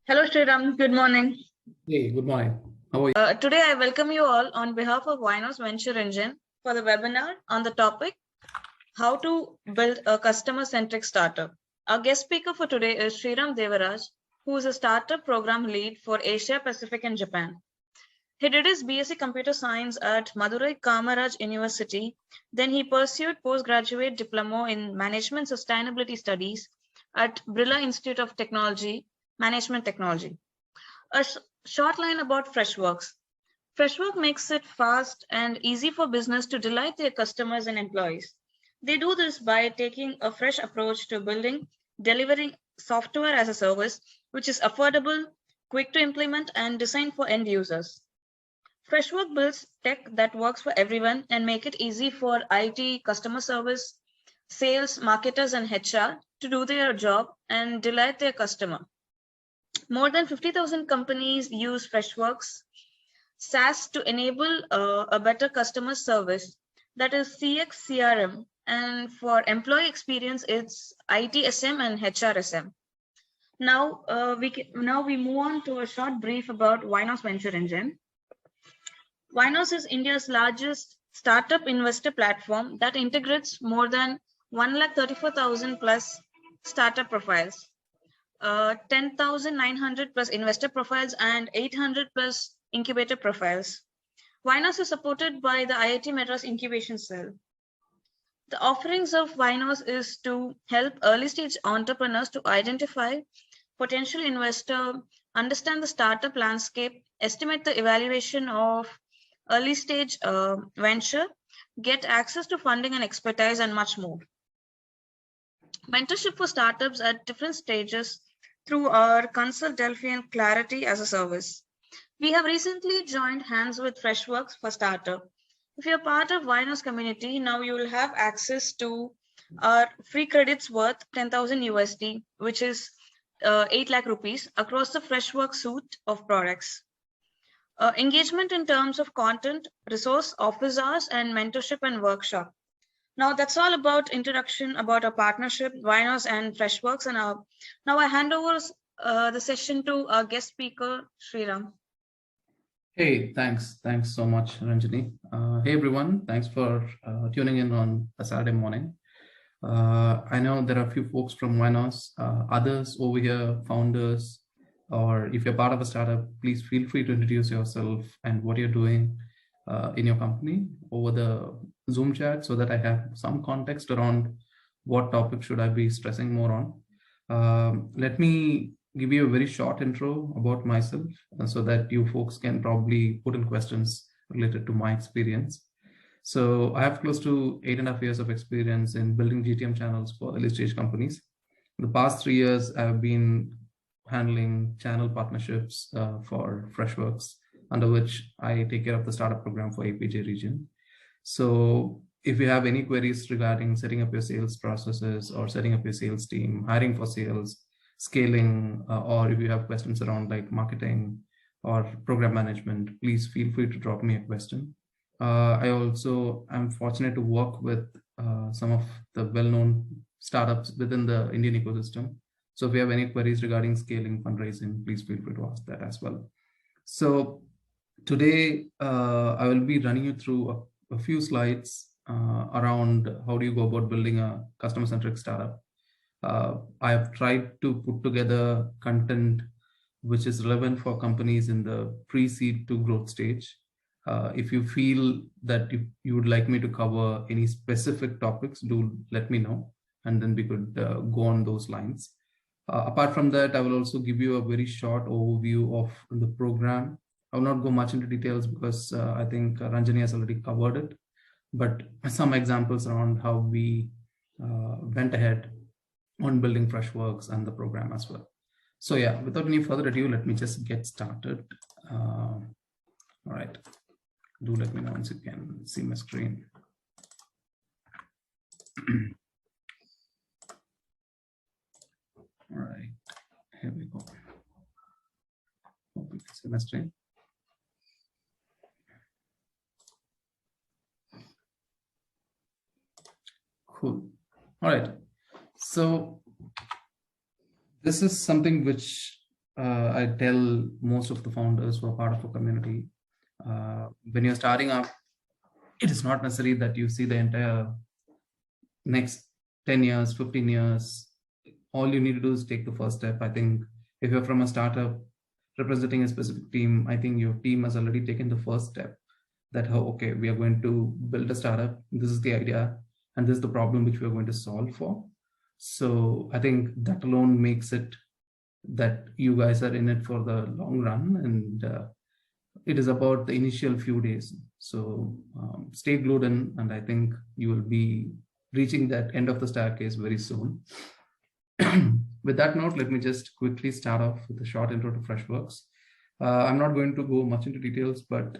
Hello, Shreeraam. Good morning. Hey, good morning. How are you? Today, I welcome you all on behalf of Vinos Venture Engine for the webinar on the topic, how to build a customer-centric startup. Our guest speaker for today is Shreeraam Devaraj, who is a startup program lead for Asia Pacific and Japan. He did his BSc Computer Science at Madurai Kamaraj University. Then he pursued postgraduate diploma in Management Sustainability Studies at Birla Institute of Technology, Management Technology. A short line about Freshworks. Freshwork makes it fast and easy for business to delight their customers and employees. They do this by taking a fresh approach to delivering software as a service, which is affordable, quick to implement, and designed for end users. Freshwork builds tech that works for everyone and make it easy for IT, customer service, sales, marketers, and HR to do their job and delight their customer. More than 50,000 companies use Freshworks SaaS to enable a better customer service, that is CX CRM, and for employee experience, it's ITSM and HRSM. Now we move on to a short brief about Vinos Venture Engine. Vinos is India's largest startup investor platform that integrates more than 134,000 plus startup profiles. 10,900 plus investor profiles and 800 plus incubator profiles. Vinos is supported by the IIT Madras Incubation Cell. The offerings of Vinos is to help early stage entrepreneurs to identify potential investor, understand the startup landscape, estimate the evaluation of early stage venture, get access to funding and expertise, and much more. Mentorship for startups at different stages through our Consult Delphi and Clarity as a service. We have recently joined hands with Freshworks for Startup. If you're part of Vinos community, now you will have access to our free credits worth 10,000 USD, which is 8 lakh rupees across the Freshworks suite of products. Engagement in terms of content, resource, office hours, and mentorship and workshop. Now that's all about introduction about our partnership, Vinos and Freshworks. And now I hand over the session to our guest speaker, Shreeraam. Hey, thanks. Thanks so much, Ranjani. Hey, everyone. Thanks for tuning in on a Saturday morning. I know there are a few folks from Vinos, others over here, founders, or if you're part of a startup, please feel free to introduce yourself and what you're doing in your company over the Zoom chat so that I have some context around what topic should I be stressing more on. Let me give you a very short intro about myself so that you folks can probably put in questions related to my experience. So I have close to 8.5 years of experience in building GTM channels for early stage companies. In the past 3 years, I've been handling channel partnerships for Freshworks, under which I take care of the startup program for APJ region. So if you have any queries regarding setting up your sales processes or setting up your sales team, hiring for sales, scaling, or if you have questions around like marketing or program management, please feel free to drop me a question. I also am fortunate to work with some of the well-known startups within the Indian ecosystem. So if you have any queries regarding scaling, fundraising, please feel free to ask that as well. So today, I will be running you through a few slides around how do you go about building a customer-centric startup. I have tried to put together content which is relevant for companies in the pre-seed to growth stage. If you feel that you would like me to cover any specific topics, do let me know, and then we could go on those lines. Apart from that, I will also give you a very short overview of the program. I will not go much into details because I think Ranjani has already covered it, but some examples around how we went ahead on building Freshworks and the program as well. So yeah, without any further ado, let me just get started. All right, do let me know once you can see my screen. All right, here we go. Hope you can see my screen. Cool. All right. So this is something which I tell most of the founders who are part of a community, when you're starting up, it is not necessary that you see the entire next 10 years, 15 years. All you need to do is take the first step. I think if you're from a startup representing a specific team, I think your team has already taken the first step that, oh, okay, we are going to build a startup. This is the idea, and this is the problem which we are going to solve for. So I think that alone makes it that you guys are in it for the long run, and it is about the initial few days. So stay glued in, and I think you will be reaching that end of the staircase very soon. With that note, let me just quickly start off with a short intro to Freshworks. I'm not going to go much into details, but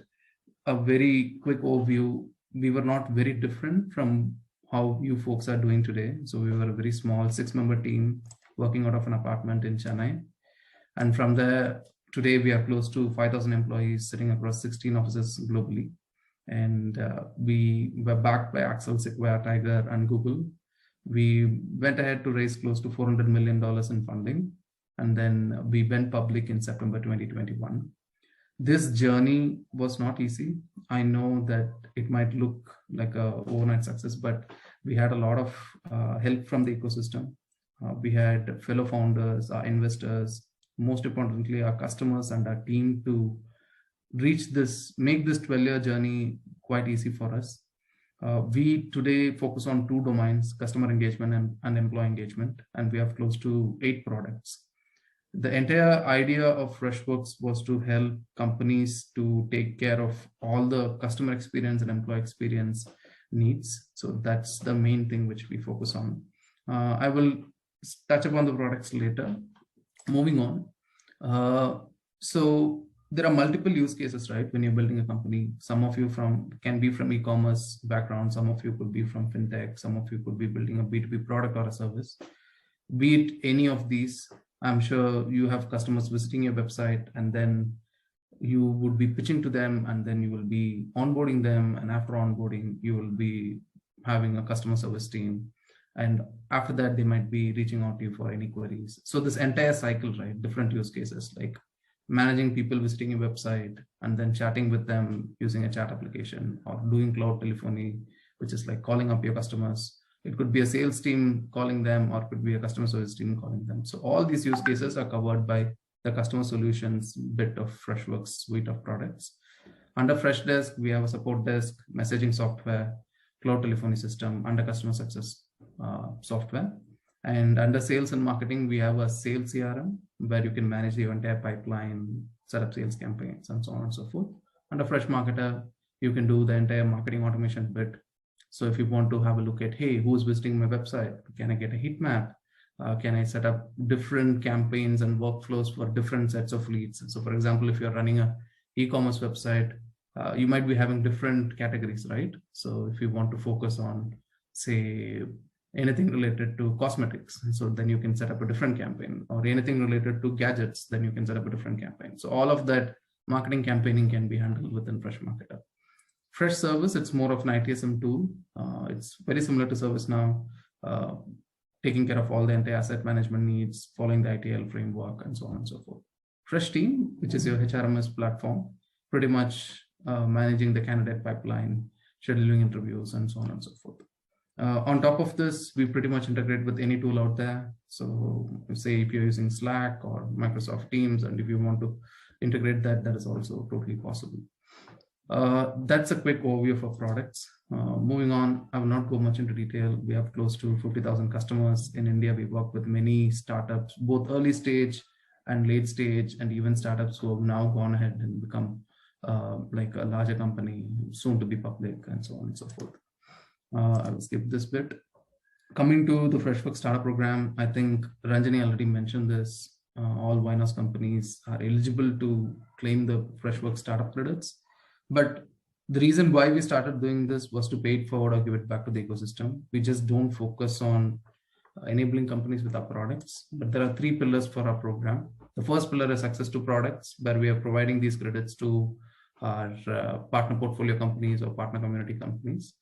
a very quick overview. We were not very different from how you folks are doing today. So we were a very small 6-member team working out of an apartment in Chennai. And from there, today we are close to 5,000 employees sitting across 16 offices globally. And we were backed by Axel, Sequoia, Tiger, and Google. We went ahead to raise close to $400 million in funding. And then we went public in September 2021. This journey was not easy. I know that it might look like a overnight success, but we had a lot of help from the ecosystem. We had fellow founders, our investors, most importantly, our customers and our team to reach this, make this 12-year journey quite easy for us. We today focus on 2 domains, customer engagement and employee engagement, and we have close to 8 products. The entire idea of Freshworks was to help companies to take care of all the customer experience and employee experience needs. So that's the main thing which we focus on. I will touch upon the products later. Moving on. So there are multiple use cases, right? When you're building a company, some of you can be from e-commerce background, some of you could be from fintech, some of you could be building a B2B product or a service. Be it any of these, I'm sure you have customers visiting your website, and then you would be pitching to them, and then you will be onboarding them. And after onboarding, you will be having a customer service team. And after that, they might be reaching out to you for any queries. So this entire cycle, right? Different use cases like managing people visiting your website and then chatting with them using a chat application, or doing cloud telephony, which is like calling up your customers. It could be a sales team calling them, or it could be a customer service team calling them. So all these use cases are covered by the customer solutions bit of Freshworks suite of products. Under Freshdesk, we have a support desk, messaging software, cloud telephony system, under customer success software. And under sales and marketing, we have a sales CRM where you can manage the entire pipeline, set up sales campaigns, and so on and so forth. Under Fresh Marketer, you can do the entire marketing automation bit. So if you want to have a look at, hey, who's visiting my website? Can I get a heat map? Can I set up different campaigns and workflows for different sets of leads? So for example, if you're running a e-commerce website, you might be having different categories, right? So if you want to focus on, say, anything related to cosmetics, so then you can set up a different campaign, or anything related to gadgets, then you can set up a different campaign. So all of that marketing campaigning can be handled within Fresh Marketer. Fresh Service, it's more of an ITSM tool. It's very similar to ServiceNow, taking care of all the entire asset management needs, following the ITL framework, and so on and so forth. Fresh Team, which is your HRMS platform, pretty much managing the candidate pipeline, scheduling interviews, and so on and so forth. On top of this, we pretty much integrate with any tool out there. So say if you're using Slack or Microsoft Teams, and if you want to integrate that, that is also totally possible. That's a quick overview of our products. Moving on, I will not go much into detail. We have close to 50,000 customers in India. We work with many startups, both early stage and late stage, and even startups who have now gone ahead and become like a larger company, soon to be public, and so on and so forth. I will skip this bit. Coming to the Freshworks Startup Program, I think Ranjani already mentioned this. All Winos companies are eligible to claim the Freshworks Startup credits. But the reason why we started doing this was to pay it forward or give it back to the ecosystem. We just don't focus on enabling companies with our products, but there are 3 pillars for our program. The first pillar is access to products, where we are providing these credits to our partner portfolio companies or partner community companies.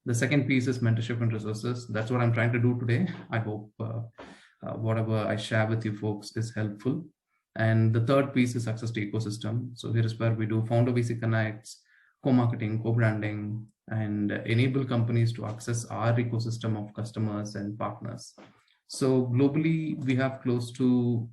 The second piece is mentorship and resources. That's what I'm trying to do today. I hope whatever I share with you folks is helpful. And the third piece is access to ecosystem. So here is where we do founder VC connects, co-marketing, co-branding, and enable companies to access our ecosystem of customers and partners. So globally, we have close to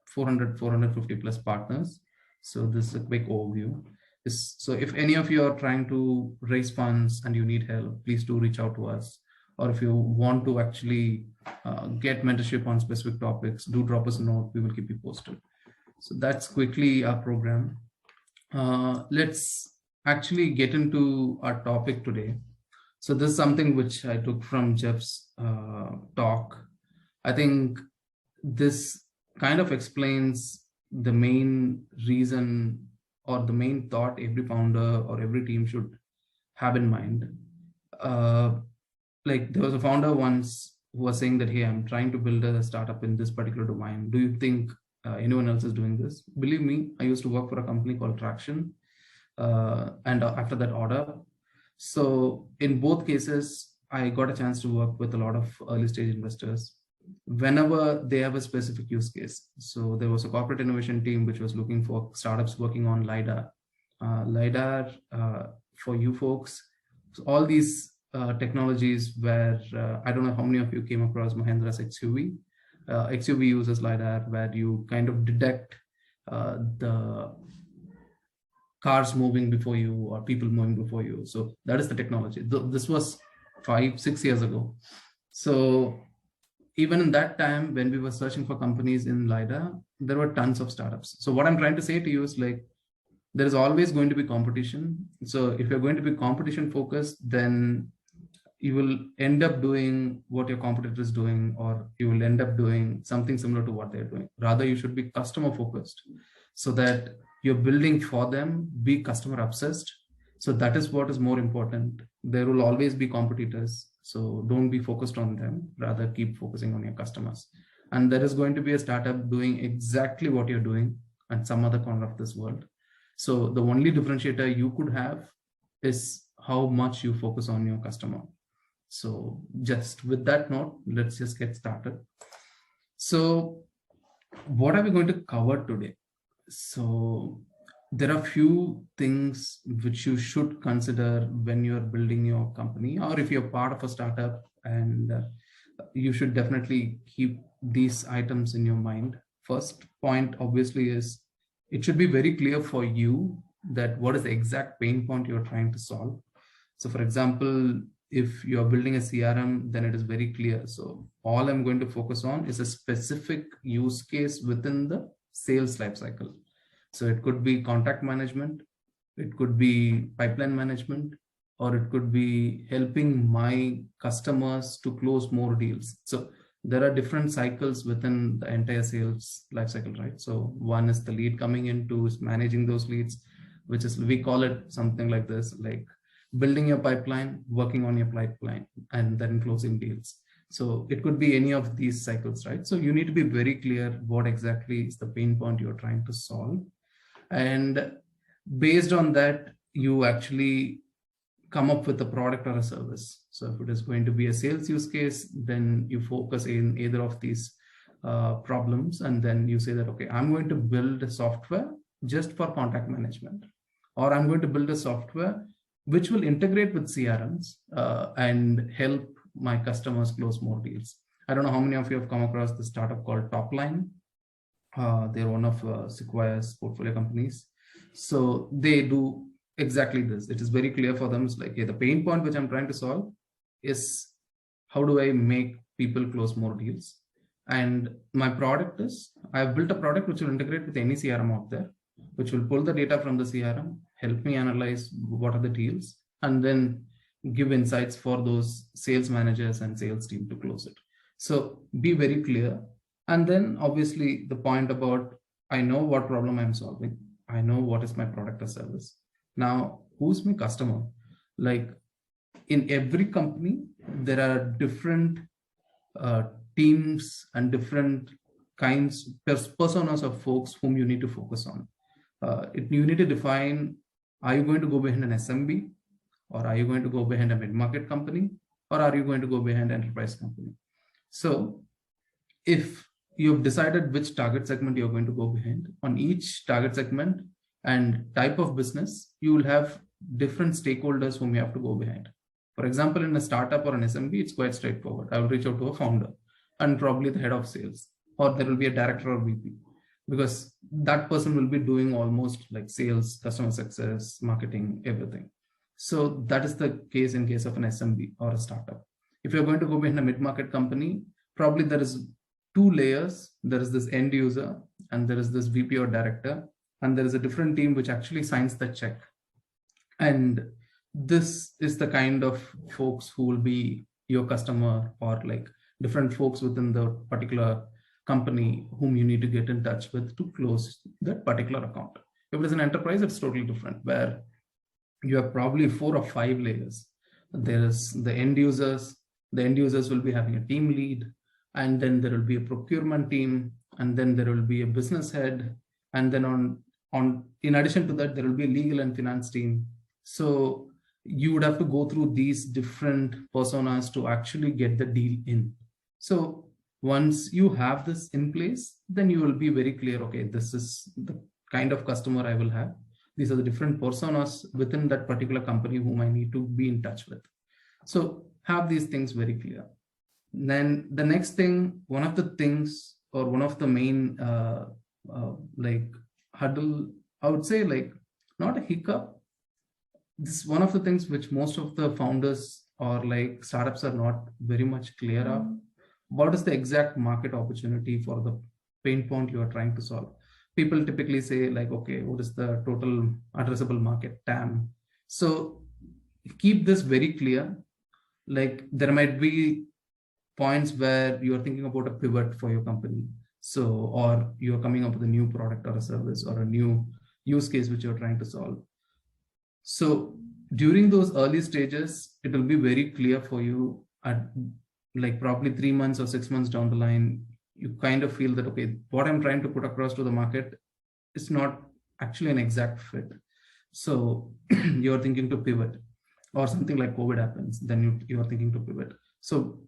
450 plus partners. So this is a quick overview. So if any of you are trying to raise funds and you need help, please do reach out to us. Or if you want to actually get mentorship on specific topics, do drop us a note. We will keep you posted. So that's quickly our program. Let's actually get into our topic today. So this is something which I took from Jeff's talk. I think this kind of explains the main reason or the main thought every founder or every team should have in mind. Like there was a founder once who was saying that, hey, I'm trying to build a startup in this particular domain. Do you think anyone else is doing this? Believe me, I used to work for a company called Traction, and after that Order. So in both cases, I got a chance to work with a lot of early stage investors whenever they have a specific use case. So there was a corporate innovation team which was looking for startups working on LiDAR. LiDAR, for you folks, so all these technologies where I don't know how many of you came across Mahindra's XUV. XUV uses LiDAR where you kind of detect the cars moving before you or people moving before you. So that is the technology. This was 5-6 years ago. So even in that time, when we were searching for companies in LiDAR, there were tons of startups. So what I'm trying to say to you is like, there is always going to be competition. So if you're going to be competition focused, then you will end up doing what your competitor is doing, or you will end up doing something similar to what they're doing. Rather, you should be customer focused so that you're building for them, be customer obsessed. So that is what is more important. There will always be competitors. So don't be focused on them, rather keep focusing on your customers. And there is going to be a startup doing exactly what you're doing at some other corner of this world. So the only differentiator you could have is how much you focus on your customer. So just with that note, let's just get started. So what are we going to cover today? So there are few things which you should consider when you're building your company, or if you're part of a startup, and you should definitely keep these items in your mind. First point obviously is it should be very clear for you that what is the exact pain point you're trying to solve. So for example, if you're building a CRM, then it is very clear. So all I'm going to focus on is a specific use case within the sales lifecycle. So it could be contact management, it could be pipeline management, or it could be helping my customers to close more deals. So there are different cycles within the entire sales lifecycle, right? So one is the lead coming in, two is managing those leads, which is, we call it something like this, like building your pipeline, working on your pipeline, and then closing deals. So it could be any of these cycles, right? So you need to be very clear what exactly is the pain point you're trying to solve. And based on that, you actually come up with a product or a service. So if it is going to be a sales use case, then you focus in either of these problems. And then you say that, okay, I'm going to build a software just for contact management, or I'm going to build a software which will integrate with CRMs and help my customers close more deals. I don't know how many of you have come across the startup called Topline. They're one of Sequoia's portfolio companies. So they do exactly this. It is very clear for them. It's like, hey, the pain point which I'm trying to solve is how do I make people close more deals? And my product is, I've built a product which will integrate with any CRM out there, which will pull the data from the CRM, help me analyze what are the deals, and then give insights for those sales managers and sales team to close it. So be very clear. And then obviously the point about, I know what problem I'm solving. I know what is my product or service. Now, who's my customer? Like in every company, there are different teams and different kinds, personas of folks whom you need to focus on. You need to define, are you going to go behind an SMB, or are you going to go behind a mid-market company, or are you going to go behind an enterprise company? So if you've decided which target segment you're going to go behind. On each target segment and type of business, you will have different stakeholders whom you have to go behind. For example, in a startup or an SMB, it's quite straightforward. I will reach out to a founder and probably the head of sales, or there will be a director or VP, because that person will be doing almost like sales, customer success, marketing, everything. So that is the case in case of an SMB or a startup. If you're going to go behind a mid-market company, probably there is two layers. There is this end user and there is this VP or director, and there is a different team which actually signs the check. And this is the kind of folks who will be your customer, or like different folks within the particular company whom you need to get in touch with to close that particular account. If it is an enterprise, it's totally different, where you have probably 4 or 5 layers. There is the end users. The end users will be having a team lead, and then there will be a procurement team, and then there will be a business head, and then in addition to that, there will be a legal and finance team. So you would have to go through these different personas to actually get the deal in. So once you have this in place, then you will be very clear, okay, this is the kind of customer I will have. These are the different personas within that particular company whom I need to be in touch with. So have these things very clear. Then the next thing, one of the things, or one of the main like hurdle, I would say, like not a hiccup. This is one of the things which most of the founders or like startups are not very much clear of. What is the exact market opportunity for the pain point you are trying to solve? People typically say like, okay, what is the total addressable market, TAM? So keep this very clear. Like there might be points where you are thinking about a pivot for your company. So, or you're coming up with a new product or a service or a new use case which you're trying to solve. So during those early stages, it will be very clear for you at like probably 3 months or 6 months down the line, you kind of feel that, okay, what I'm trying to put across to the market is not actually an exact fit. So you're thinking to pivot, or something like COVID happens, then you're thinking to pivot. So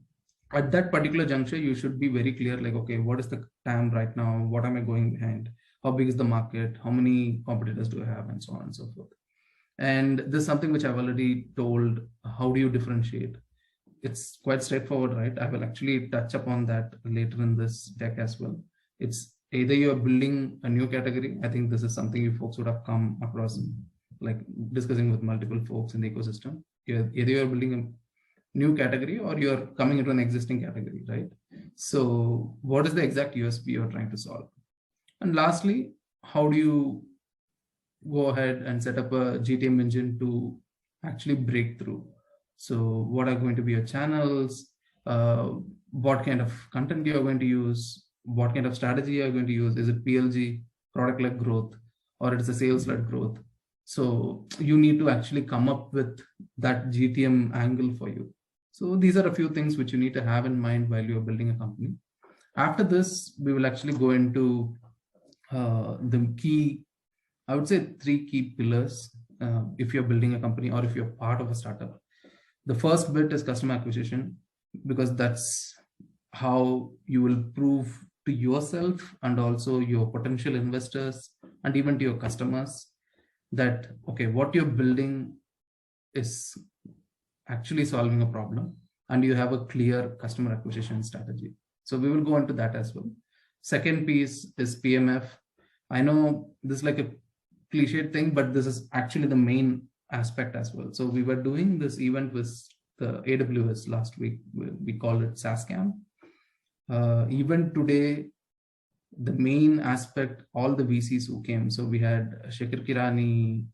at that particular juncture, you should be very clear, like, okay, what is the TAM right now? What am I going behind? How big is the market? How many competitors do I have? And so on and so forth. And this is something which I've already told. How do you differentiate? It's quite straightforward, right? I will actually touch upon that later in this deck as well. It's either you're building a new category. I think this is something you folks would have come across, like discussing with multiple folks in the ecosystem. Either you're building a new category or you're coming into an existing category, right? So what is the exact USP you're trying to solve? And lastly, how do you go ahead and set up a GTM engine to actually break through? So what are going to be your channels? What kind of content you are going to use? What kind of strategy you are going to use? Is it PLG, product-led growth, or it's a sales-led growth? So you need to actually come up with that GTM angle for you. So these are a few things which you need to have in mind while you're building a company. After this, we will actually go into the key, I would say 3 key pillars if you're building a company or if you're part of a startup. The first bit is customer acquisition, because that's how you will prove to yourself and also your potential investors and even to your customers that, okay, what you're building is actually solving a problem and you have a clear customer acquisition strategy. So we will go into that as well. Second piece is PMF. I know this is like a cliched thing, but this is actually the main aspect as well. So we were doing this event with the AWS last week. We called it SaaScam. Even today, the main aspect, all the VCs who came. So we had Shekhar Kirani,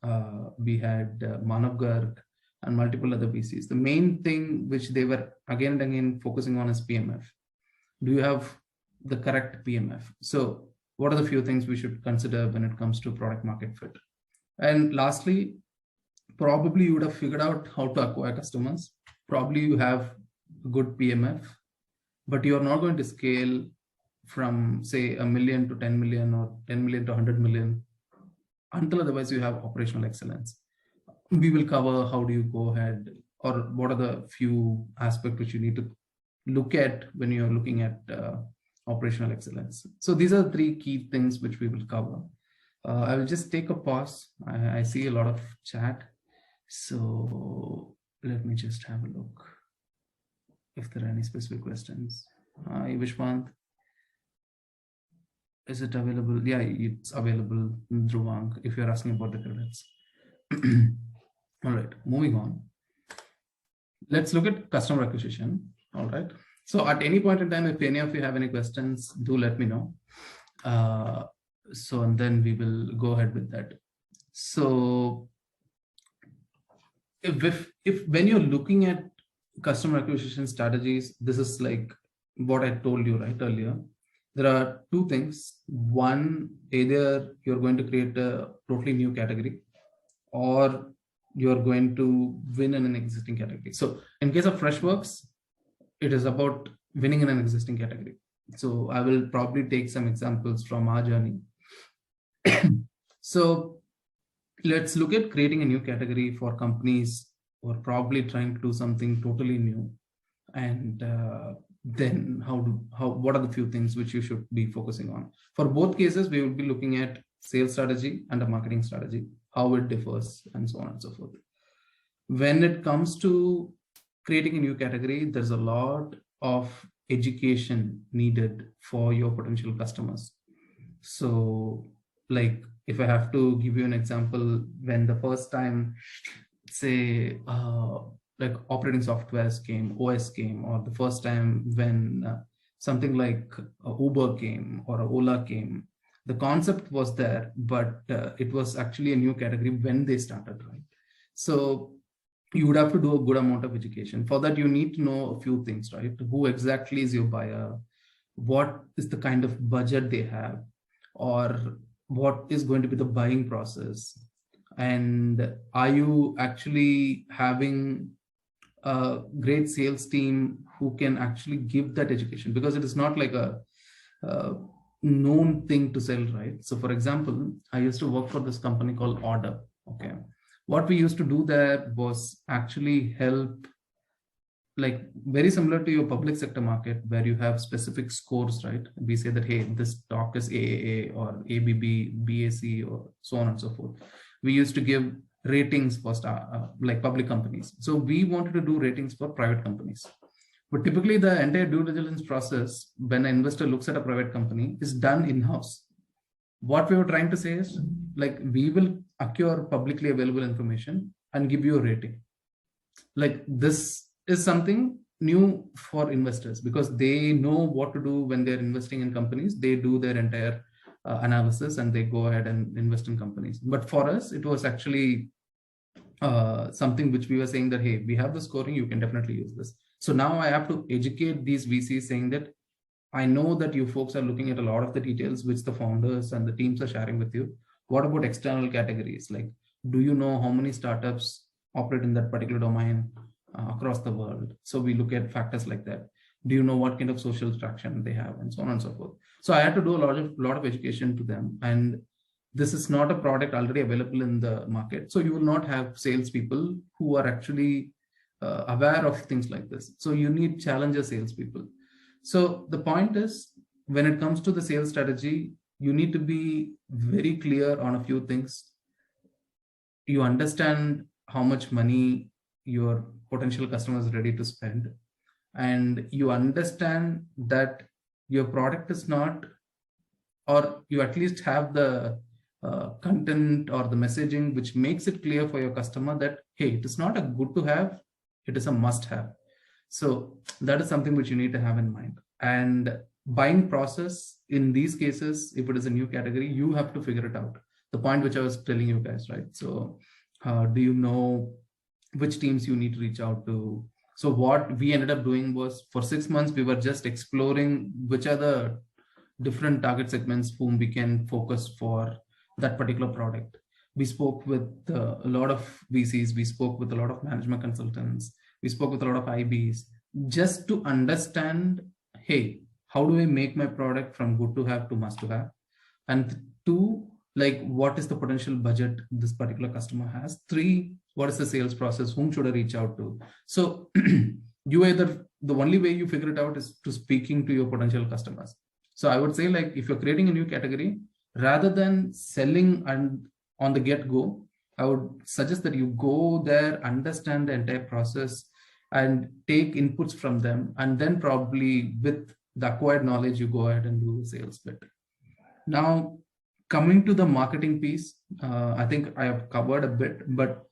we had Manav Garg, and multiple other VCs. The main thing which they were again and again focusing on is PMF. Do you have the correct PMF? So what are the few things we should consider when it comes to product market fit? And lastly, probably you would have figured out how to acquire customers. Probably you have a good PMF, but you're not going to scale from say 1 million to 10 million or 10 million to 100 million until otherwise you have operational excellence. We will cover how do you go ahead, or what are the few aspects which you need to look at when you're looking at operational excellence. So these are the three key things which we will cover. I will just take a pause. I see a lot of chat. So let me just have a look if there are any specific questions. Hi, Vishwant. Is it available? Yeah, it's available, Dhruvang, if you're asking about the credits. All right, moving on. Let's look at customer acquisition. All right. So at any point in time, if any of you have any questions, do let me know. And then we will go ahead with that. So if when you're looking at customer acquisition strategies, this is like what I told you right earlier. There are two things. One, either you're going to create a totally new category, or you're going to win in an existing category. So in case of Freshworks, it is about winning in an existing category. So I will probably take some examples from our journey. So let's look at creating a new category for companies who are probably trying to do something totally new. And then what are the few things which you should be focusing on? For both cases, we will be looking at sales strategy and a marketing strategy, how it differs, and so on and so forth. When it comes to creating a new category, there's a lot of education needed for your potential customers. So like if I have to give you an example, when the first time, say, like operating softwares came, OS came, or the first time when something like Uber came or Ola came, the concept was there, but it was actually a new category when they started, right? So you would have to do a good amount of education. For that, you need to know a few things, right? Who exactly is your buyer? What is the kind of budget they have? Or what is going to be the buying process? And are you actually having a great sales team who can actually give that education? Because it is not like a known thing to sell, right? So for example, I used to work for this company called Order. Okay. What we used to do there was actually help, like very similar to your public sector market where you have specific scores, right? We say that, hey, this stock is AAA or ABB, BAC, or so on and so forth. We used to give ratings for like public companies. So we wanted to do ratings for private companies. But typically the entire due diligence process, when an investor looks at a private company, is done in-house. What we were trying to say is, like, we will acquire publicly available information and give you a rating. Like, this is something new for investors because they know what to do when they're investing in companies. They do their entire analysis and they go ahead and invest in companies. But for us, it was actually something which we were saying that, hey, we have the scoring, you can definitely use this. So now I have to educate these VCs saying that I know that you folks are looking at a lot of the details which the founders and the teams are sharing with you. What about external categories? Like, do you know how many startups operate in that particular domain across the world? So we look at factors like that. Do you know what kind of social traction they have, and so on and so forth? So I had to do a lot of education to them. And this is not a product already available in the market. So you will not have salespeople who are actually aware of things like this. So you need challenger salespeople. So the point is, when it comes to the sales strategy, you need to be very clear on a few things. You understand how much money your potential customer is ready to spend, and you understand that your product is not, or you at least have the content or the messaging which makes it clear for your customer that, hey, it is not a good to have, it is a must have. So that is something which you need to have in mind. And buying process in these cases, if it is a new category, you have to figure it out. The point which I was telling you guys, right? So do you know which teams you need to reach out to? So what we ended up doing was, for 6 months, we were just exploring which are the different target segments whom we can focus for that particular product. We spoke with a lot of VCs, we spoke with a lot of management consultants, we spoke with a lot of IBs, just to understand, hey, how do I make my product from good to have to must to have? And 2, like, what is the potential budget this particular customer has? 3, what is the sales process? Whom should I reach out to? So you either, the only way you figure it out is to speaking to your potential customers. So I would say, like, if you're creating a new category, rather than selling and on the get-go, I would suggest that you go there, understand the entire process, and take inputs from them, and then probably with the acquired knowledge, you go ahead and do the sales bit. Now, coming to the marketing piece, I think I have covered a bit, but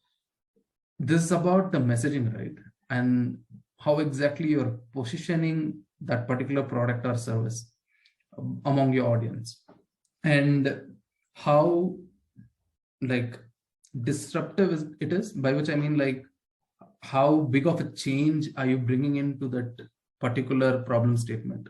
this is about the messaging, right? And how exactly you're positioning that particular product or service among your audience, and how, like, disruptive it is, by which I mean, like, how big of a change are you bringing into that particular problem statement.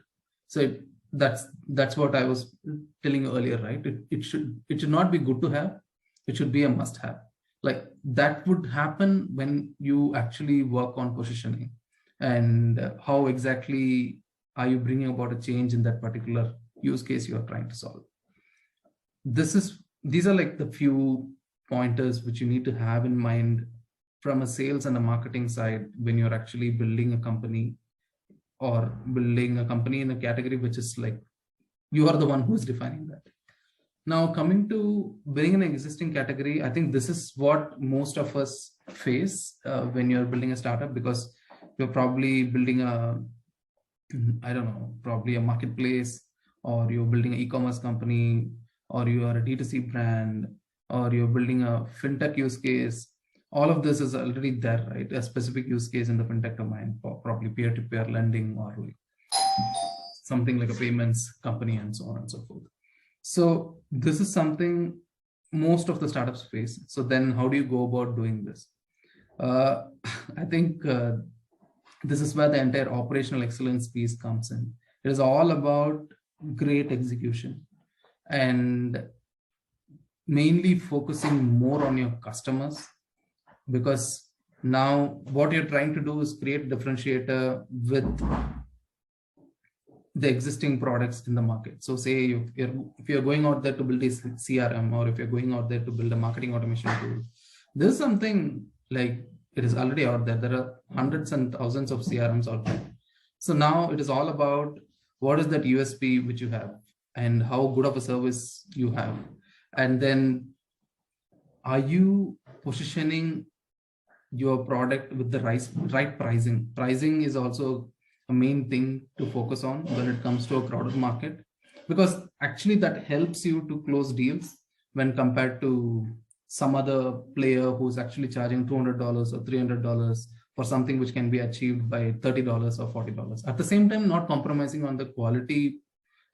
So that's what I was telling you earlier, right? It should not be good to have, it should be a must have. Like, that would happen when you actually work on positioning, and how exactly are you bringing about a change in that particular use case you are trying to solve. These are like the few pointers which you need to have in mind from a sales and a marketing side when you're actually building a company, or building a company in a category which is like, you are the one who's defining that. Now, coming to building an existing category, I think this is what most of us face when you're building a startup, because you're probably building I don't know, probably a marketplace, or you're building an e-commerce company, or you are a D2C brand, or you're building a fintech use case. All of this is already there, right? A specific use case in the fintech domain, probably peer-to-peer lending, or like something like a payments company, and so on and so forth. So this is something most of the startups face. So then how do you go about doing this? I think this is where the entire operational excellence piece comes in. It is all about great execution, and mainly focusing more on your customers, because now what you're trying to do is create differentiator with the existing products in the market. So say if you're going out there to build a CRM, or if you're going out there to build a marketing automation tool, this is something like, it is already out there. There are hundreds and thousands of CRMs out there. So now it is all about what is that USP which you have, and how good of a service you have. And then, are you positioning your product with the right pricing? Pricing is also a main thing to focus on when it comes to a crowded market, because actually that helps you to close deals when compared to some other player who's actually charging $200 or $300 for something which can be achieved by $30 or $40. At the same time, not compromising on the quality,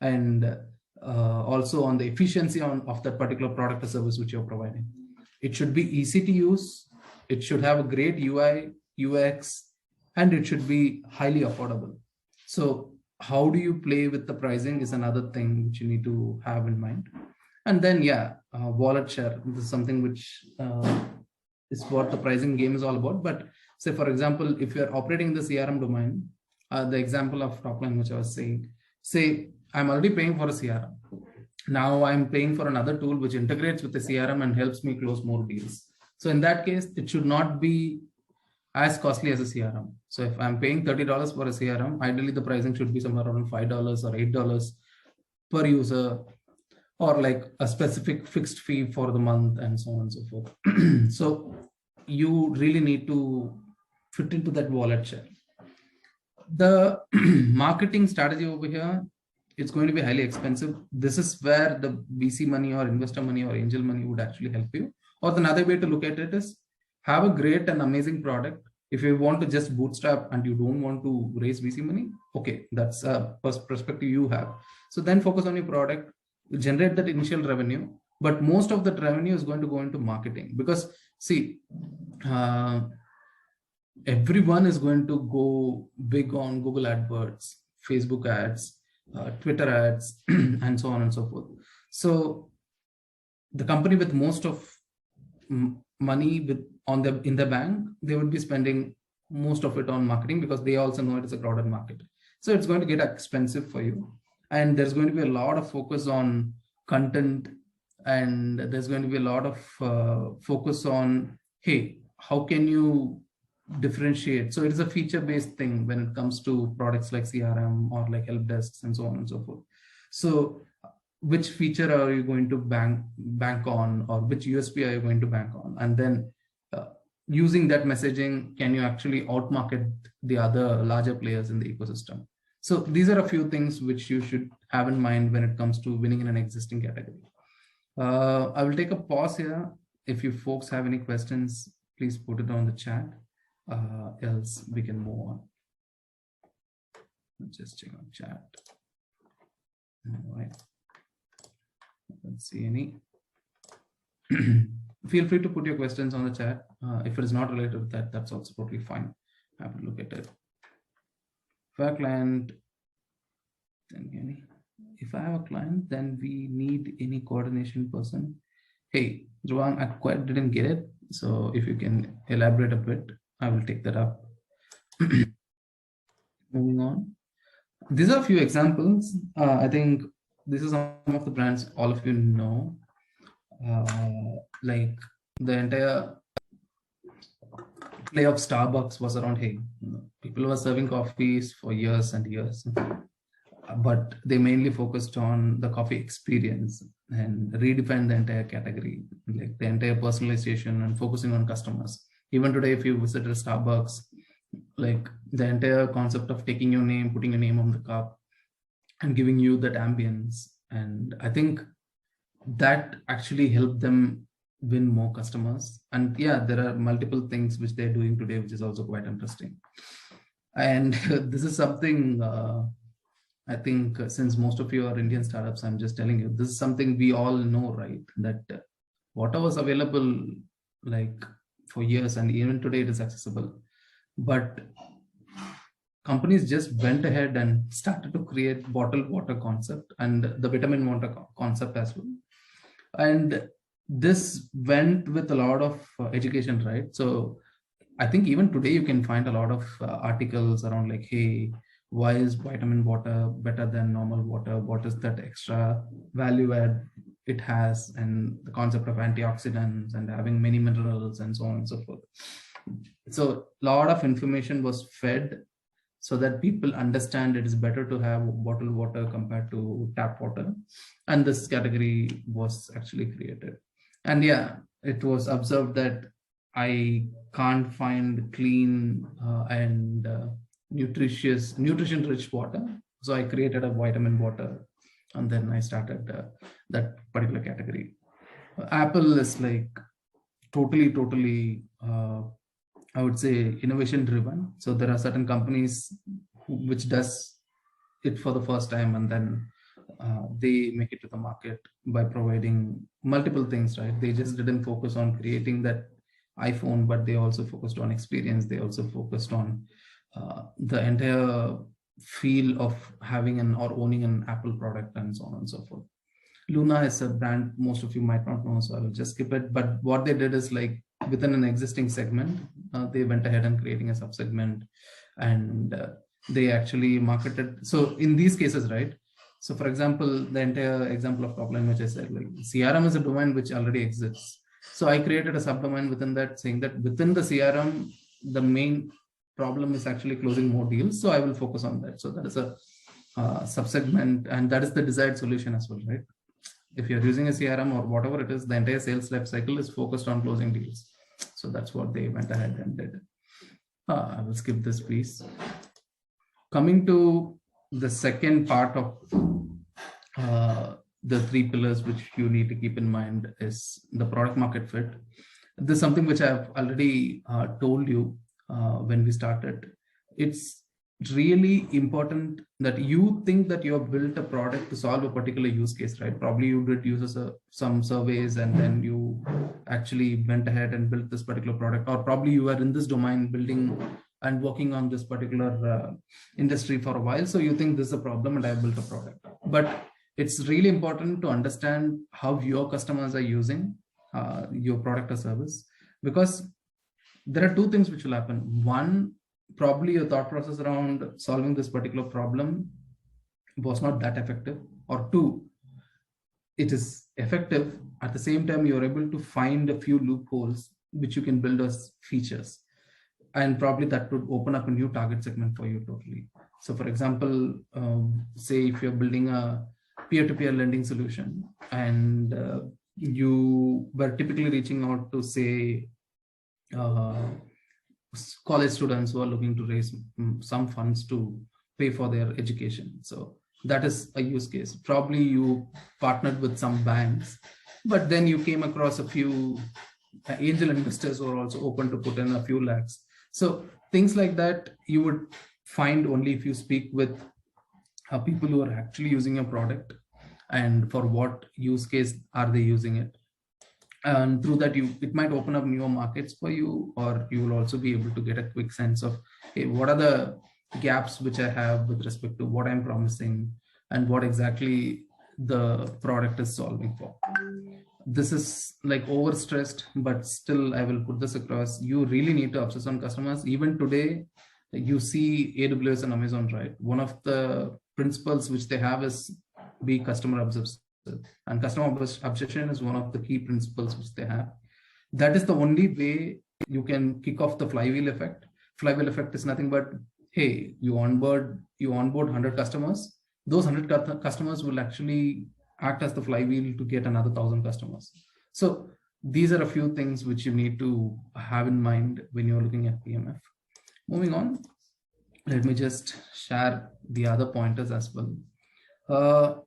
and also on the efficiency of that particular product or service which you're providing. It should be easy to use, it should have a great UI, UX, and it should be highly affordable. So how do you play with the pricing is another thing which you need to have in mind. And then, wallet share. This is something which is what the pricing game is all about. But say, for example, if you're operating in the CRM domain, the example of Topline which I was saying, say I'm already paying for a CRM. Now I'm paying for another tool which integrates with the CRM and helps me close more deals. So in that case, it should not be as costly as a CRM. So if I'm paying $30 for a CRM, ideally the pricing should be somewhere around $5 or $8 per user, or like a specific fixed fee for the month, and so on and so forth. So you really need to fit into that wallet share. The marketing strategy over here, it's going to be highly expensive. This is where the VC money or investor money or angel money would actually help you. Or another way to look at it is, have a great and amazing product. If you want to just bootstrap and you don't want to raise VC money, okay, that's a perspective you have. So then focus on your product, generate that initial revenue, but most of that revenue is going to go into marketing, because see, everyone is going to go big on Google AdWords, Facebook ads, Twitter ads, and so on and so forth. So the company with most of money in the bank, they would be spending most of it on marketing, because they also know it is a crowded market. So it's going to get expensive for you, and there's going to be a lot of focus on content, and there's going to be a lot of focus on, hey, how can you differentiate? So it is a feature-based thing when it comes to products like CRM or like help desks and so on and so forth. So which feature are you going to bank on, or which USP are you going to bank on? And then using that messaging, can you actually outmarket the other larger players in the ecosystem? So these are a few things which you should have in mind when it comes to winning in an existing category. I will take a pause here. If you folks have any questions, please put it on the chat. Else we can move on. Let's just check on chat. All right. Let's see any. Feel free to put your questions on the chat. If it is not related to that, that's also totally fine. Have to look at it. If I have a client, then if I have a client, then we need any coordination person. Hey, Dhruvam, I quite didn't get it. So if you can elaborate a bit, I will take that up. Moving on. These are a few examples. I think this is some of the brands all of you know. Like the entire play of Starbucks was around, hey, people were serving coffees for years and years, but they mainly focused on the coffee experience and redefined the entire category, like the entire personalization and focusing on customers. Even today, if you visit a Starbucks, like the entire concept of taking your name, putting your name on the cup and giving you that ambience. And I think that actually helped them win more customers. And yeah, there are multiple things which they're doing today, which is also quite interesting. And this is something I think since most of you are Indian startups, I'm just telling you, this is something we all know, right? That water was available like for years, and even today it is accessible. But companies just went ahead and started to create bottled water concept and the vitamin water concept as well. And this went with a lot of education, right? So I think even today you can find a lot of articles around like, hey, why is vitamin water better than normal water? What is that extra value add it has? And the concept of antioxidants and having many minerals and so on and so forth. So a lot of information was fed so that people understand it is better to have bottled water compared to tap water. And this category was actually created. And yeah, it was observed that I can't find clean and nutrition-rich water. So I created a vitamin water, and then I started that particular category. Apple is like totally, I would say, innovation-driven. So there are certain companies which does it for the first time, and then they make it to the market by providing multiple things, right? They just didn't focus on creating that iPhone, but they also focused on experience. They also focused on the entire feel of having an or owning an Apple product and so on and so forth. Luna is a brand most of you might not know, so I will just skip it. But what they did is like within an existing segment, they went ahead and creating a subsegment, and they actually marketed. So in these cases, right? So for example, the entire example of top line, which I said, like CRM is a domain which already exists. So I created a subdomain within that, saying that within the CRM, the main problem is actually closing more deals. So I will focus on that. So that is a subsegment, and that is the desired solution as well, right? If you're using a CRM or whatever it is, the entire sales life cycle is focused on closing deals. So that's what they went ahead and did. I will skip this piece. Coming to the second part of the three pillars which you need to keep in mind is the product market fit. This is something which I've already told you when we started. It's really important that you think that you have built a product to solve a particular use case, right? Probably you did use some surveys, and then you actually went ahead and built this particular product, or probably you are in this domain building and working on this particular industry for a while. So you think this is a problem and I have built a product. But it's really important to understand how your customers are using your product or service, because there are two things which will happen. One, probably your thought process around solving this particular problem was not that effective, or two, it is effective. At the same time, you're able to find a few loopholes which you can build as features, and probably that would open up a new target segment for you totally. So for example, say if you're building a peer-to-peer lending solution, and you were typically reaching out to, say, uh, college students who are looking to raise some funds to pay for their education. So that is a use case. Probably you partnered with some banks, but then you came across a few angel investors who are also open to put in a few lakhs. So things like that you would find only if you speak with people who are actually using your product and for what use case are they using it. And through that, it might open up newer markets for you, or you will also be able to get a quick sense of, hey, what are the gaps which I have with respect to what I'm promising and what exactly the product is solving for. This is like overstressed, but still I will put this across. You really need to obsess on customers. Even today, you see AWS and Amazon, right? One of the principles which they have is be customer obsessed. And customer obsession is one of the key principles which they have. That is the only way you can kick off the flywheel effect. Flywheel effect is nothing but, hey, you onboard 100 customers. Those 100 customers will actually act as the flywheel to get another 1,000 customers. So these are a few things which you need to have in mind when you're looking at PMF. Moving on, let me just share the other pointers as well.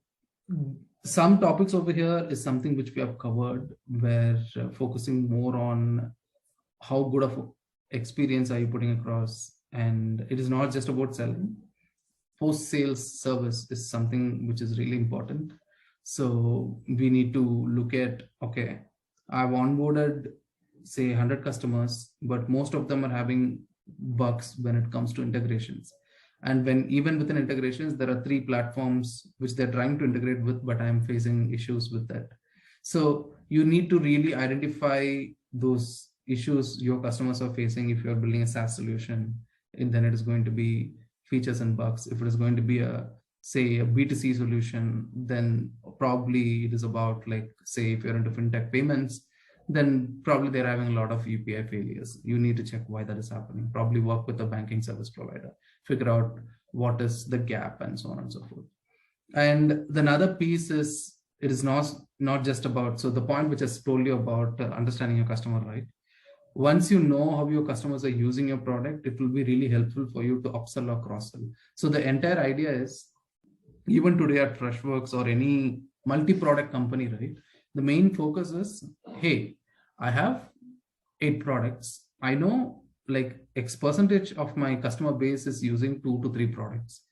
Some topics over here is something which we have covered, where focusing more on how good of experience are you putting across, and it is not just about selling. Post-sales service is something which is really important. So we need to look at, okay, I've onboarded, say, 100 customers, but most of them are having bugs when it comes to integrations. And when even within integrations, there are 3 platforms which they're trying to integrate with, but I'm facing issues with that. So you need to really identify those issues your customers are facing. If you're building a SaaS solution, and then it is going to be features and bugs. If it is going to be say a B2C solution, then probably it is about, like, say, if you're into fintech payments, then probably they're having a lot of UPI failures. You need to check why that is happening. Probably work with a banking service provider, figure out what is the gap, and so on and so forth. And the another piece is, it is not just about, so the point which I told you about understanding your customer, right? Once you know how your customers are using your product, it will be really helpful for you to upsell or cross-sell. So the entire idea is, even today at Freshworks or any multi-product company, right? The main focus is, hey, I have 8 products. I know like X percentage of my customer base is using 2 to 3 products.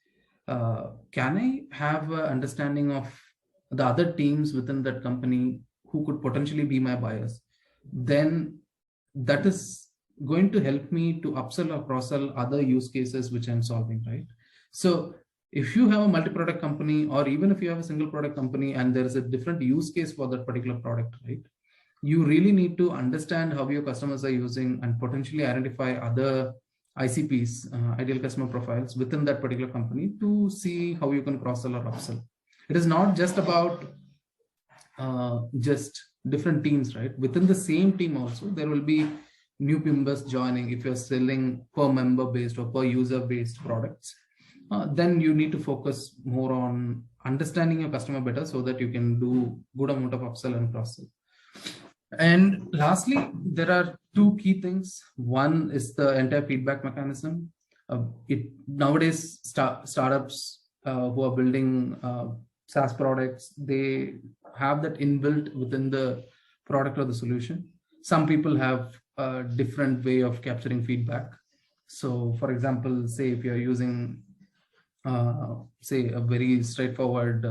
Can I have an understanding of the other teams within that company who could potentially be my buyers? Then that is going to help me to upsell or cross-sell other use cases which I'm solving, right? So if you have a multi-product company, or even if you have a single product company and there is a different use case for that particular product, right? You really need to understand how your customers are using and potentially identify other ICPs, ideal customer profiles, within that particular company to see how you can cross-sell or upsell. It is not just about just different teams, right? Within the same team also, there will be new members joining. If you're selling per member based or per user based products, then you need to focus more on understanding your customer better so that you can do good amount of upsell and cross-sell. And lastly, there are 2 key things. One is the entire feedback mechanism. Nowadays, startups who are building SaaS products, they have that inbuilt within the product or the solution. Some people have a different way of capturing feedback. So for example, say if you're using say a very straightforward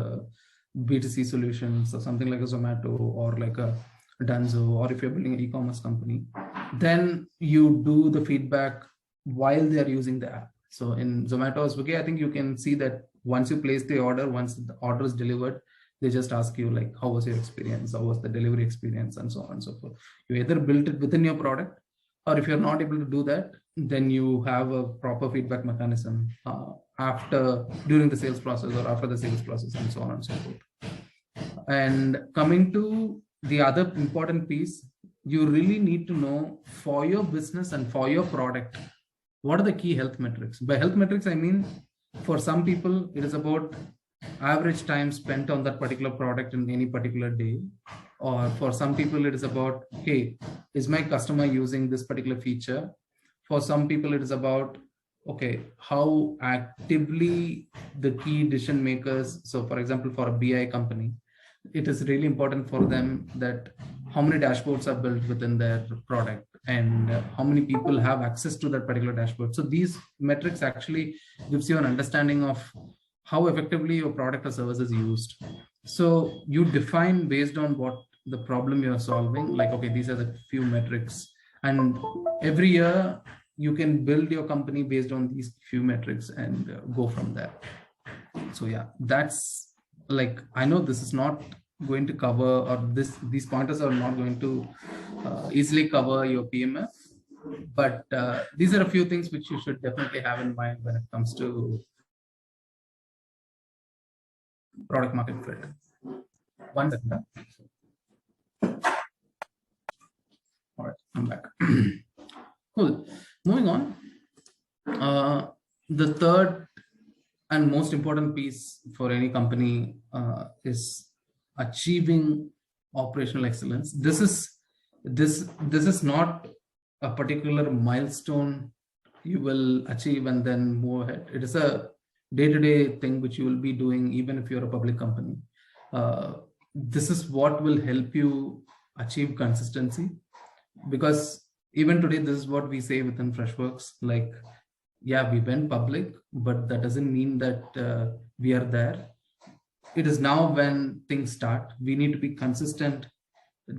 B2C solutions, or something like a Zomato or like a Dunzo, or if you're building an e-commerce company, then you do the feedback while they're using the app. So in Zomato or Swiggy, I think you can see that once you place the order, once the order is delivered, they just ask you like, how was your experience? How was the delivery experience? And so on and so forth. You either built it within your product, or if you're not able to do that, then you have a proper feedback mechanism during the sales process or after the sales process, and so on and so forth. And coming to the other important piece, you really need to know for your business and for your product, what are the key health metrics? By health metrics, I mean, for some people, it is about average time spent on that particular product in any particular day. Or for some people, it is about, hey, is my customer using this particular feature? For some people, it is about, okay, how actively the key decision makers. So for example, for a BI company, it is really important for them that how many dashboards are built within their product and how many people have access to that particular dashboard. So these metrics actually gives you an understanding of how effectively your product or service is used. So you define based on what the problem you're solving, like, okay, these are the few metrics. And every year you can build your company based on these few metrics and go from there. So yeah, that's like, I know this is not going to cover, or these pointers are not going to easily cover your PMF, but these are a few things which you should definitely have in mind when it comes to product market fit. One second. All right, I'm back. Cool. Moving on. The third and most important piece for any company is achieving operational excellence. This is not a particular milestone you will achieve and then move ahead. It is a day-to-day thing which you will be doing even if you're a public company. This is what will help you achieve consistency, because even today, this is what we say within Freshworks, like, yeah, we went public, but that doesn't mean that we are there. It is now when things start. We need to be consistent,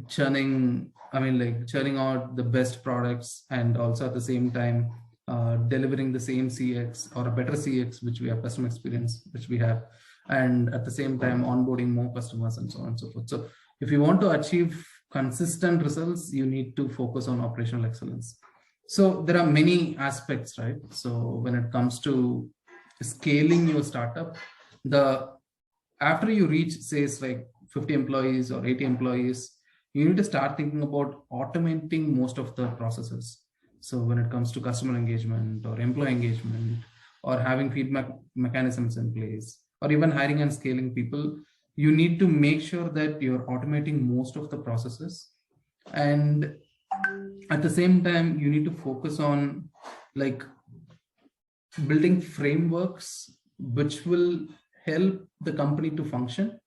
churning out the best products, and also at the same time delivering the same CX or a better CX, which we have, customer experience, which we have, and at the same time onboarding more customers and so on and so forth. So if you want to achieve consistent results, you need to focus on operational excellence. So there are many aspects, right? So when it comes to scaling your startup, after you reach, say, it's like 50 employees or 80 employees, you need to start thinking about automating most of the processes. So when it comes to customer engagement or employee engagement, or having feedback mechanisms in place, or even hiring and scaling people, you need to make sure that you're automating most of the processes. And at the same time, you need to focus on like building frameworks which will help the company to function,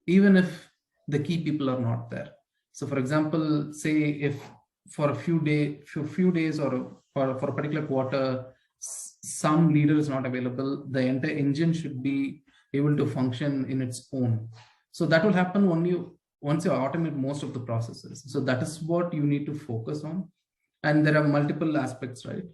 even if the key people are not there. So for example, say if for a few days or for a particular quarter, some leader is not available, the entire engine should be able to function in its own. So that will happen only once you automate most of the processes. So that is what you need to focus on. And there are multiple aspects, right?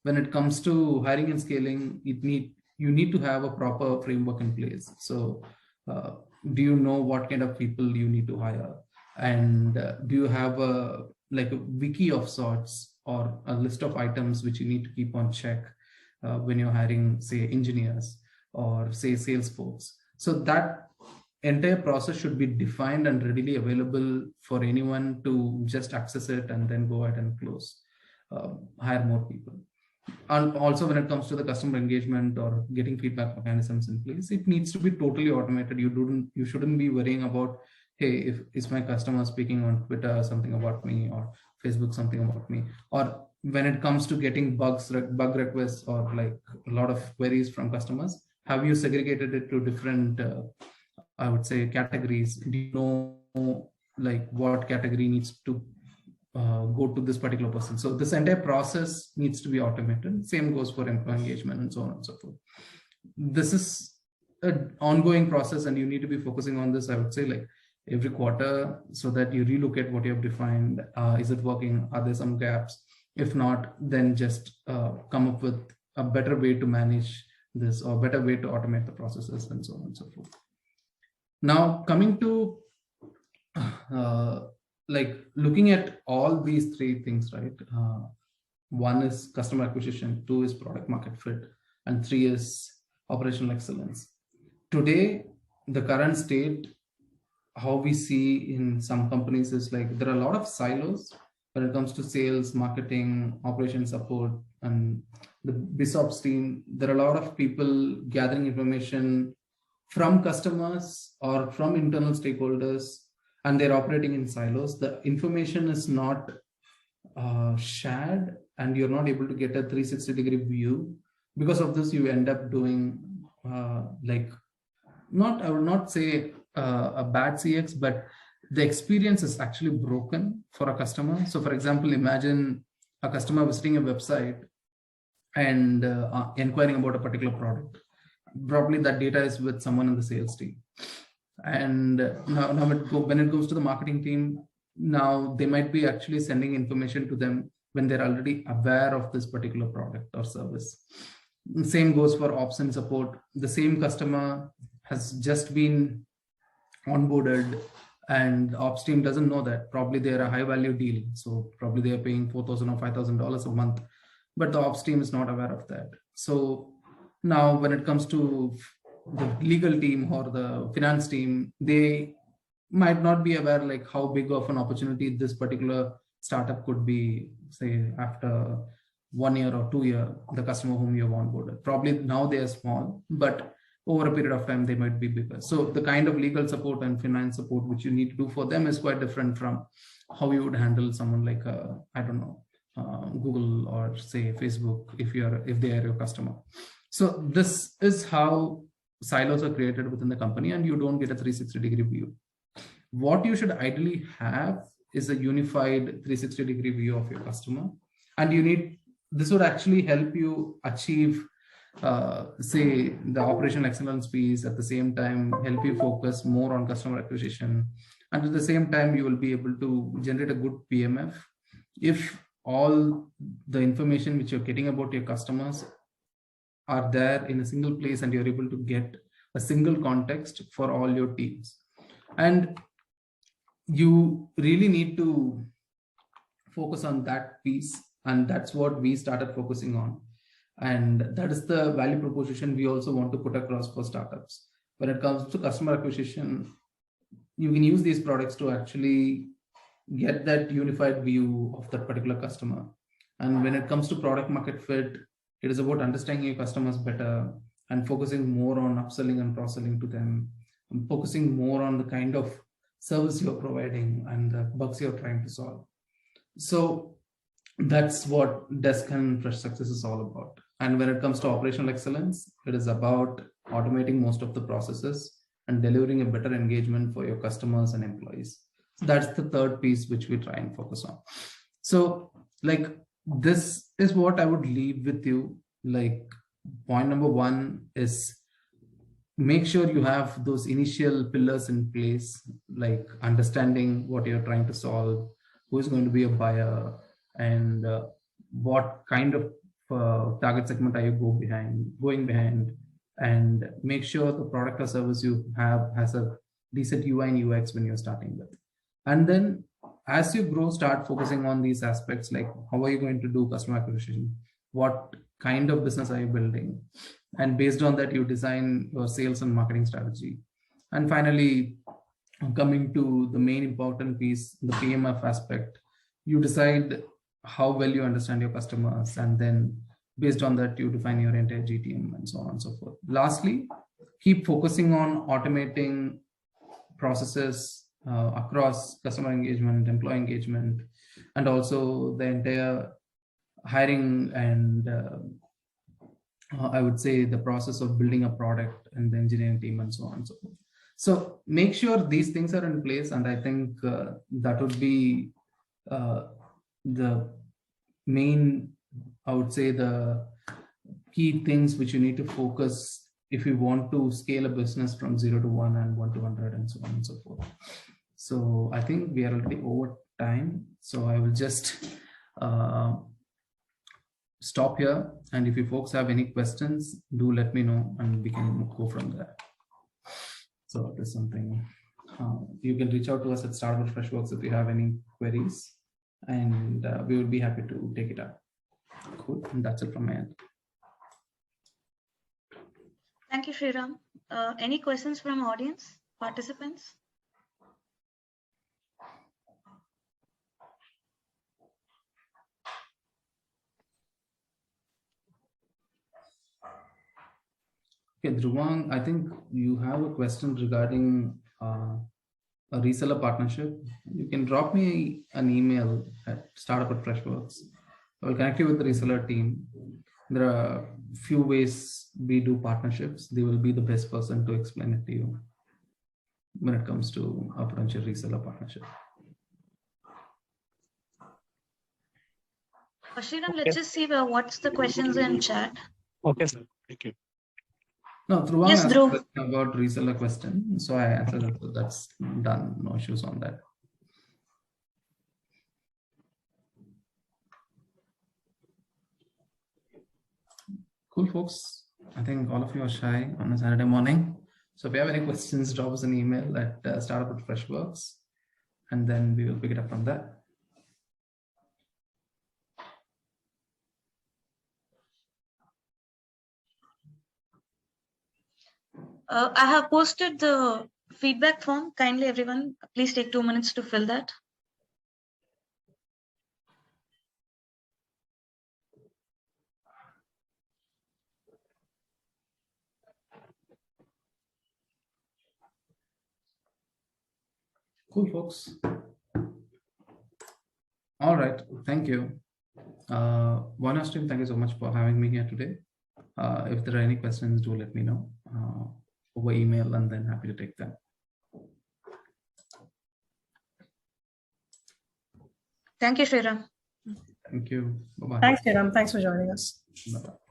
When it comes to hiring and scaling, you need to have a proper framework in place. So do you know what kind of people you need to hire? And do you have a wiki of sorts, or a list of items which you need to keep on check when you're hiring, say, engineers or say sales folks? So that entire process should be defined and readily available for anyone to just access it and then go ahead and hire more people. And also when it comes to the customer engagement or getting feedback mechanisms in place, it needs to be totally automated. You shouldn't be worrying about, hey, is my customer speaking on Twitter something about me, or Facebook something about me, or when it comes to getting bug requests or like a lot of queries from customers, have you segregated it to different I would say categories? Do you know like what category needs to go to this particular person? So this entire process needs to be automated. Same goes for employee engagement and so on and so forth. This is an ongoing process, and you need to be focusing on this, I would say, like every quarter, so that you relook at what you have defined. Is it working? Are there some gaps? If not, then just come up with a better way to manage this, or better way to automate the processes and so on and so forth. Now, coming to like looking at all these three things, right? One is customer acquisition, two is product market fit, and three is operational excellence. Today, the current state, how we see in some companies is like there are a lot of silos when it comes to sales, marketing, operation support, and the BizOps team. There are a lot of people gathering information from customers or from internal stakeholders, and they're operating in silos, the information is not shared, and you're not able to get a 360-degree view. Because of this, you end up doing like, not, I would not say a bad CX, but the experience is actually broken for a customer. So for example, imagine a customer visiting a website and inquiring about a particular product. Probably that data is with someone in the sales team. And now when it goes to the marketing team, now they might be actually sending information to them when they're already aware of this particular product or service. Same goes for ops and support. The same customer has just been onboarded and the ops team doesn't know that. Probably they're a high value deal, so probably they're paying $4,000 or $5,000 a month, but the ops team is not aware of that. So now when it comes to the legal team or the finance team, they might not be aware like how big of an opportunity this particular startup could be, say after 1 year or 2 year, the customer whom you have onboarded. Probably now they are small, but over a period of time they might be bigger. So the kind of legal support and finance support which you need to do for them is quite different from how you would handle someone like I don't know, Google or say Facebook if they are your customer. So this is how silos are created within the company, and you don't get a 360-degree view. What you should ideally have is a unified 360-degree view of your customer, and this would actually help you achieve say the operational excellence piece, at the same time help you focus more on customer acquisition, and at the same time you will be able to generate a good PMF if all the information which you're getting about your customers are there in a single place, and you're able to get a single context for all your teams. And you really need to focus on that piece, and that's what we started focusing on. And that is the value proposition we also want to put across for startups. When it comes to customer acquisition, you can use these products to actually get that unified view of that particular customer. And when it comes to product market fit, it is about understanding your customers better and focusing more on upselling and cross-selling to them, and focusing more on the kind of service you're providing and the bugs you're trying to solve. So that's what Desk and Fresh Success is all about. And when it comes to operational excellence, it is about automating most of the processes and delivering a better engagement for your customers and employees. So that's the third piece which we try and focus on. So like, this is what I would leave with you. Like, point number one is make sure you have those initial pillars in place, like understanding what you're trying to solve, who is going to be a buyer, and what kind of target segment are you going behind, and make sure the product or service you have has a decent UI and UX when you're starting with. And then as you grow, start focusing on these aspects, like how are you going to do customer acquisition, what kind of business are you building, and based on that you design your sales and marketing strategy. And finally, coming to the main important piece, the PMF aspect, you decide how well you understand your customers, and then based on that you define your entire GTM and so on and so forth. Lastly, keep focusing on automating processes across customer engagement, employee engagement, and also the entire hiring and I would say the process of building a product and the engineering team and so on and so forth. So make sure these things are in place, and I think that would be the main, I would say, the key things which you need to focus if you want to scale a business from 0 to 1 and 1 to 100 and so on and so forth. So I think we are already over time, so I will just stop here, and if you folks have any questions, do let me know and we can go from there. So there's something you can reach out to us at Startup Freshworks if you have any queries, and we will be happy to take it up. Cool, and that's it from my end. Thank you, Shreeraam. Any questions from audience participants? Okay, Dhruvang, I think you have a question regarding a reseller partnership. You can drop me an email at startup@freshworks. I will connect you with the reseller team. There are few ways we do partnerships. They will be the best person to explain it to you when it comes to a potential reseller partnership. Shreeraam, let's just see what's the questions in chat. Okay, sir. Thank you. No, Dhruvang Yes, asked a Dhruv. question about reseller question, so I answered it. So that's done. No issues on that. Cool, folks. I think all of you are shy on a Saturday morning. So if you have any questions, drop us an email at startup@freshworks, and then we will pick it up from there. I have posted the feedback form. Kindly, everyone, please take 2 minutes to fill that. Cool, folks. All right. Thank you. One stream, thank you so much for having me here today. If there are any questions, do let me know over email, and then happy to take them. Thank you, Shreeraam. Thank you. Bye-bye. Thanks, Shreeraam. Thanks for joining us. Bye-bye.